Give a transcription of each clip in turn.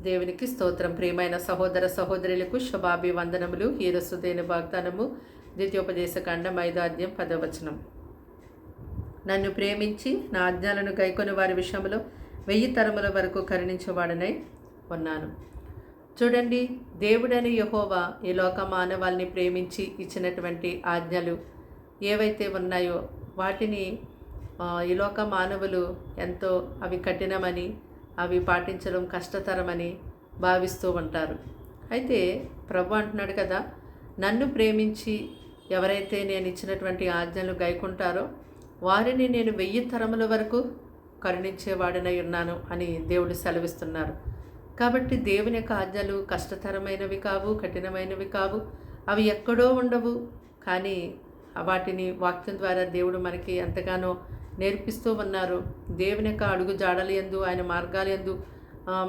దేవునికి స్తోత్రం. ప్రియమైన సహోదర సహోదరులకు శుభాభివందనములు. ఈరోజుదైన వాగ్దానము ద్వితీయోపదేశకాండం 5:10. నన్ను ప్రేమించి నా ఆజ్ఞలను గైకొని వారి విషయంలో 1000 తరముల వరకు కరుణించేవాడనై ఉన్నాను. చూడండి, దేవుడని యెహోవా ఈ లోక మానవాల్ని ప్రేమించి ఇచ్చినటువంటి ఆజ్ఞలు ఏవైతే ఉన్నాయో వాటిని ఈ లోక మానవులు ఎంతో అవి కఠినమని, అవి పాటించడం కష్టతరమని భావిస్తూ ఉంటారు. అయితే ప్రభు అంటున్నాడు కదా, నన్ను ప్రేమించి ఎవరైతే నేను ఇచ్చినటువంటి ఆజ్ఞలు గైకుంటారో వారిని నేను 1000 తరముల వరకు కరుణించేవాడనై ఉన్నాను అని దేవుడు సెలవిస్తున్నారు. కాబట్టి దేవుని యొక్క ఆజ్ఞలు కష్టతరమైనవి కావు, కఠినమైనవి కావు, అవి ఎక్కడో ఉండవు. కానీ వాటిని వాక్యం ద్వారా దేవుడు మనకి ఎంతగానో నేర్పిస్తూ ఉన్నారు. దేవుని యొక్క అడుగు జాడలు యందు, ఆయన మార్గాలు యందు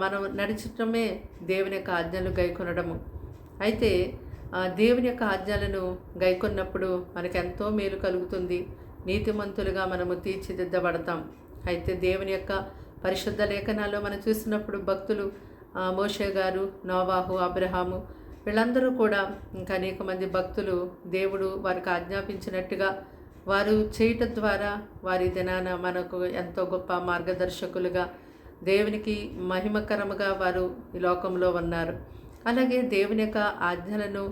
మనం నడిచటమే దేవుని యొక్క ఆజ్ఞలు గైకొనడము. అయితే దేవుని యొక్క ఆజ్ఞలను గైకొన్నప్పుడు మనకు ఎంతో మేలు కలుగుతుంది. నీతిమంతులుగా మనము తీర్చిదిద్దబడతాం. అయితే దేవుని యొక్క పరిశుద్ధ లేఖనాల్లో మనం చూసినప్పుడు భక్తులు మోషే గారు, నోవాహు, అబ్రహాము వీళ్ళందరూ కూడా ఇంకా అనేక మంది భక్తులు దేవుడు వారికి ఆజ్ఞాపించినట్టుగా వారు చేయటం ద్వారా వారి దినాన మనకు ఎంతో గొప్ప మార్గదర్శకులుగా దేవునికి మహిమకరముగా వారు ఈ లోకంలో ఉన్నారు. అలాగే దేవుని యొక్క ఆజ్ఞలను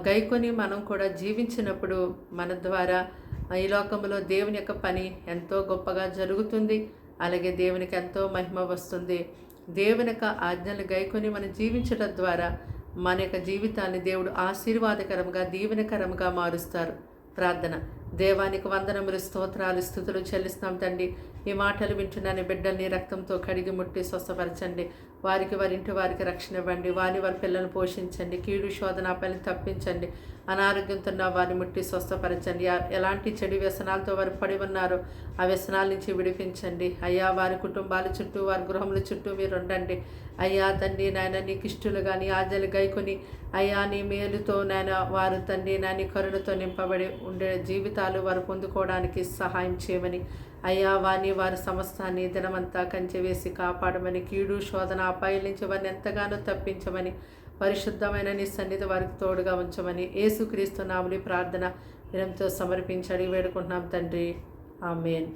గైకొని మనం కూడా జీవించినప్పుడు మన ద్వారా ఈ లోకంలో దేవుని యొక్క పని ఎంతో గొప్పగా జరుగుతుంది. అలాగే దేవునికి ఎంతో మహిమ వస్తుంది. దేవుని యొక్క ఆజ్ఞలు గైకొని మనం జీవించడం ద్వారా మన యొక్క జీవితాన్ని దేవుడు ఆశీర్వాదకరంగా, దీవెనకరంగా మారుస్తారు. ప్రార్థన. దేవానికి వందనములు, స్తోత్రాలు, స్తుతులు చెల్లిస్తున్నాం తండ్రి. ఈ మాటలు వింటున్నాను బిడ్డల్ని రక్తంతో కడిగి ముట్టి స్వస్థపరచండి. వారికి వారింటి వారికి రక్షణ ఇవ్వండి. వారి పిల్లలను పోషించండి. కీడు శోధన పని తప్పించండి. అనారోగ్యంతో ఉన్న వారిని ముట్టి స్వస్థపరచండి. ఎలాంటి చెడు వ్యసనాలతో వారు పడి ఉన్నారో ఆ వ్యసనాల నుంచి విడిపించండి. అయ్యా, వారి కుటుంబాల చుట్టూ, వారి గృహముల చుట్టూ మీరు ఉండండి. అయ్యా తండ్రి నాయన, నీకు ఇష్టలుగా నీ ఆజ్ఞలు గైకొని అయ్యా నీ మేలుతో నాయన వారు తండ్రి నాని కరుణతో నింపబడి ఉండే జీవితాలు వారు పొందుకోవడానికి సహాయం చేయమని, అయ్యా వారి సమస్తాన్ని దినమంతా కంచె వేసి కాపాడమని, కీడు శోధన అపాయాల నుంచి వారిని ఎంతగానో తప్పించమని, పరిశుద్ధమైన నీ సన్నిధి వారికి తోడుగా ఉంచమని యేసుక్రీస్తు నామములో ప్రార్థన వినంతో సమర్పించి అడిగి వేడుకుంటున్నాం తండ్రి. ఆమేన్.